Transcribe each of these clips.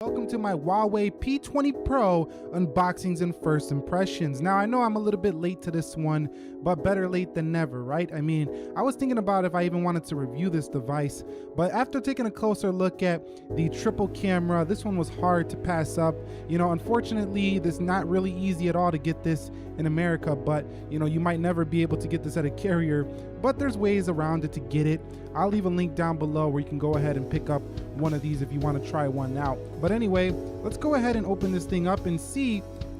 Welcome to my Huawei P20 Pro unboxings and first impressions. Now, I know I'm a little bit late to this one, but better late than never, right? I mean, I was thinking about if I even wanted to review this device, but after taking a closer look at the triple camera, this one was hard to pass up. You know, unfortunately, this is not really easy at all to get this in America, but you know, you might never be able to get this at a carrier, but there's ways around it to get it. I'll leave a link down below where you can go ahead and pick up one of these if you want to try one out. But anyway, let's go ahead and open this thing up and see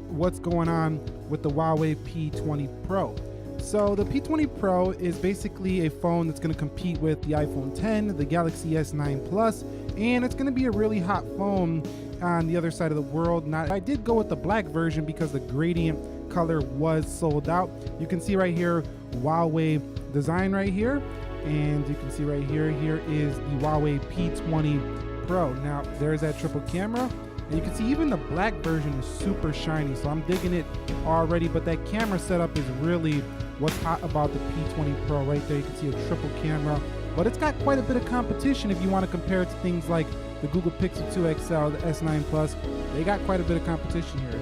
what's going on with the Huawei P20 Pro. So the P20 Pro is basically a phone that's going to compete with the iPhone 10, the Galaxy S9 Plus, and it's going to be a really hot phone on the other side of the world. Now, I did go with the black version because the gradient color was sold out. You can see right here, Huawei design right here. And you can see right here, here is the Huawei P20 Pro. Now, there's that triple camera. And you can see even the black version is super shiny. So I'm digging it already. But that camera setup is really what's hot about the P20 Pro right there. You can see a triple camera. But it's got quite a bit of competition if you want to compare it to things like the Google Pixel 2 XL, the S9 Plus. They got quite a bit of competition here.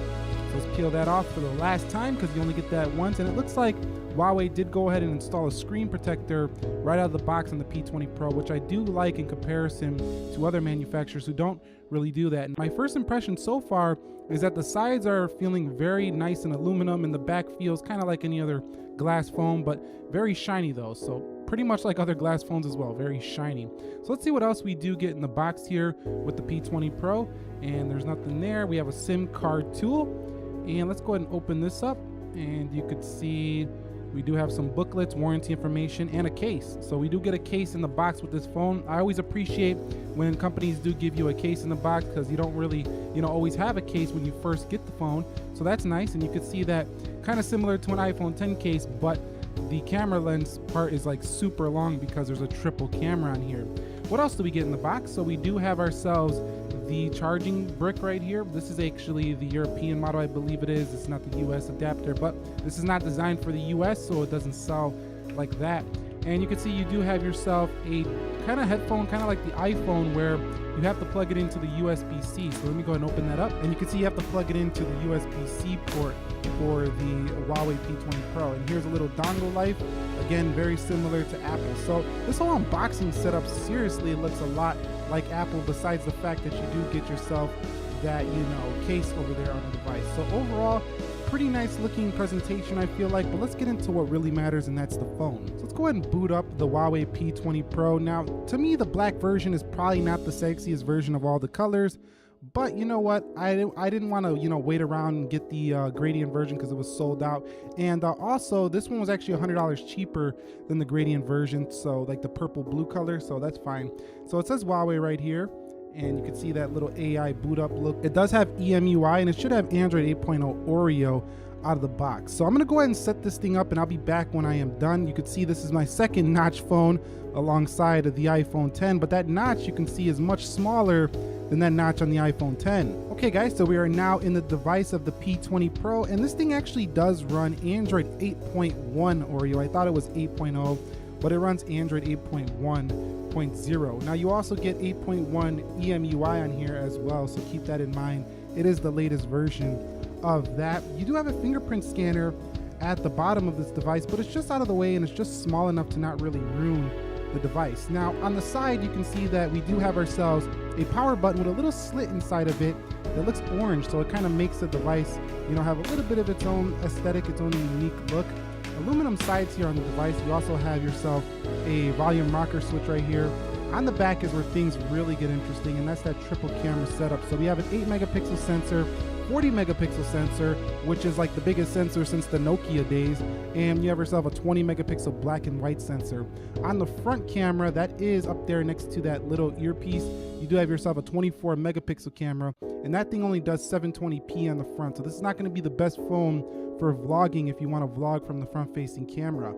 So let's peel that off for the last time because you only get that once. And it looks like Huawei did go ahead and install a screen protector right out of the box on the P20 Pro, which I do like in comparison to other manufacturers who don't really do that. And my first impression so far is that the sides are feeling very nice and aluminum, and the back feels kind of like any other glass phone, but very shiny though. So pretty much like other glass phones as well, very shiny. So let's see what else we do get in the box here with the P20 Pro. And there's nothing there. We have a SIM card tool. And let's go ahead and open this up. And you could see we do have some booklets, warranty information, and a case. So we do get a case in the box with this phone. I always appreciate when companies do give you a case in the box because you don't really, always have a case when you first get the phone. So that's nice. And you can see that kind of similar to an iPhone 10 case, but the camera lens part is like super long because there's a triple camera on here. What else do we get in the box? So we do have ourselves the charging brick right here. This is actually the European model, I believe it is. It's not the US adapter, but this is not designed for the US, so it doesn't sell like that. And you can see you do have yourself a kind of headphone, kind of like the iPhone, where you have to plug it into the USB-C. So let me go ahead and open that up. And you can see you have to plug it into the USB-C port for the Huawei P20 Pro. And here's a little dongle life. Again, very similar to Apple. So this whole unboxing setup, seriously, it looks a lot like Apple, besides the fact that you do get yourself that, case over there on the device. So overall, pretty nice looking presentation, I feel like, but let's get into what really matters, and that's the phone. So let's go ahead and boot up the Huawei P20 Pro. Now, to me, the black version is probably not the sexiest version of all the colors, but you know what? I didn't want to, wait around and get the gradient version because it was sold out. And also, this one was actually $100 cheaper than the gradient version, so like the purple blue color, so that's fine. So it says Huawei right here, and you can see that little AI boot up look. It does have EMUI, and it should have Android 8.0 Oreo out of the box. So I'm gonna go ahead and set this thing up, and I'll be back when I am done. You can see this is my second notch phone alongside of the iPhone 10, but that notch you can see is much smaller than that notch on the iPhone 10. Okay guys, so we are now in the device of the P20 Pro, and this thing actually does run Android 8.1 Oreo. I thought it was 8.0, but it runs Android 8.1.0. Now you also get 8.1 EMUI on here as well, so keep that in mind. It is the latest version of that. You do have a fingerprint scanner at the bottom of this device, but it's just out of the way and it's just small enough to not really ruin the device. Now on the side, you can see that we do have ourselves a power button with a little slit inside of it that looks orange, so it kind of makes the device, have a little bit of its own aesthetic, its own unique look. Aluminum sides here on the device. You also have yourself a volume rocker switch right here. On the back is where things really get interesting, and that's that triple camera setup. So we have an 8 megapixel sensor, 40 megapixel sensor, which is like the biggest sensor since the Nokia days, and you have yourself a 20 megapixel black and white sensor. On the front camera, that is up there next to that little earpiece, you do have yourself a 24 megapixel camera, and that thing only does 720p on the front. So this is not going to be the best phone for vlogging if you want to vlog from the front facing camera.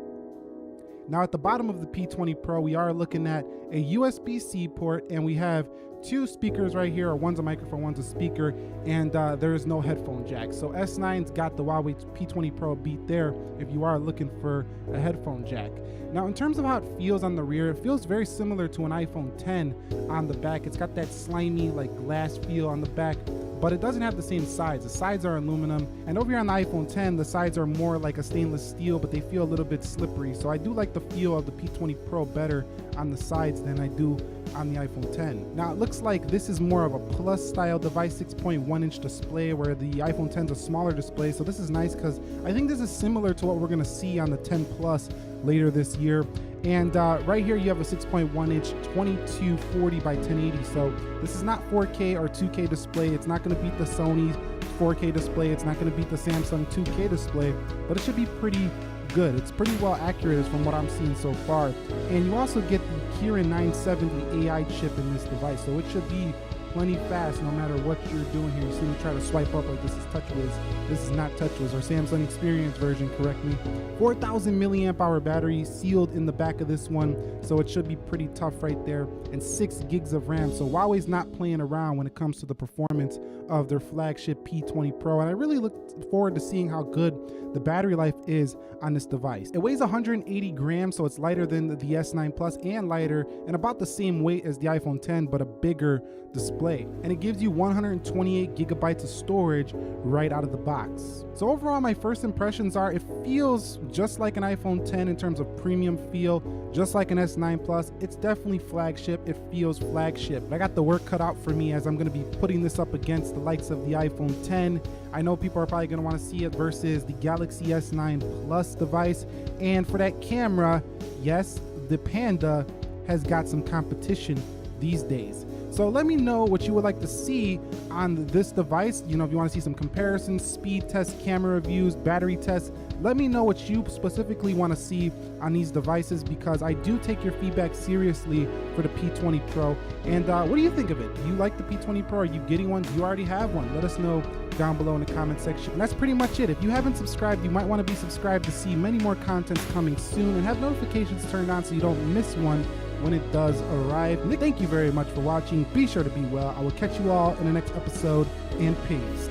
Now at the bottom of the P20 Pro, we are looking at a USB-C port, and we have two speakers right here, or one's a microphone, one's a speaker, and there is no headphone jack. So S9's got the Huawei P20 Pro beat there if you are looking for a headphone jack. Now, in terms of how it feels on the rear, it feels very similar to an iPhone 10 on the back. It's got that slimy, like, glass feel on the back, but it doesn't have the same sides. The sides are aluminum, and over here on the iPhone 10, the sides are more like a stainless steel, but they feel a little bit slippery. So I do like the feel of the P20 Pro better on the sides than I do on the iPhone 10. Now, it looks like this is more of a Plus style device, 6.1-inch display, where the iPhone 10 is a smaller display. So this is nice because I think this is similar to what we're gonna see on the 10 Plus later this year. And right here you have a 6.1-inch 2240 by 1080. So this is not 4K or 2K display. It's not going to beat the Sony 4K display. It's not going to beat the Samsung 2K display, but it should be pretty good. It's pretty well accurate from what I'm seeing so far. And you also get the Kirin 970 AI chip in this device, so it should be plenty fast no matter what you're doing here. You see me try to swipe up like this is TouchWiz. This is not TouchWiz, or Samsung Experience version, correct me. 4,000 milliamp hour battery sealed in the back of this one, so it should be pretty tough right there, and 6 gigs of RAM. So Huawei's not playing around when it comes to the performance of their flagship P20 Pro, and I really look forward to seeing how good the battery life is on this device. It weighs 180 grams, so it's lighter than the S9 Plus and lighter, and about the same weight as the iPhone 10, but a bigger display. And it gives you 128 gigabytes of storage right out of the box. So overall, my first impressions are it feels just like an iPhone 10 in terms of premium feel, just like an S9 Plus. It's definitely flagship. It feels flagship. But I got the work cut out for me as I'm going to be putting this up against the likes of the iPhone 10. I know people are probably going to want to see it versus the Galaxy S9 Plus device. And for that camera, yes, the Panda has got some competition these days. So let me know what you would like to see on this device. You know, if you want to see some comparisons, speed tests, camera reviews, battery tests, let me know what you specifically want to see on these devices, because I do take your feedback seriously for the P20 Pro. And what do you think of it? Do you like the P20 Pro? Are you getting one? Do you already have one? Let us know down below in the comment section. And that's pretty much it. If you haven't subscribed, you might want to be subscribed to see many more contents coming soon, and have notifications turned on so you don't miss one when it does arrive. Thank you very much for watching. Be sure to be well. I will catch you all in the next episode, and peace.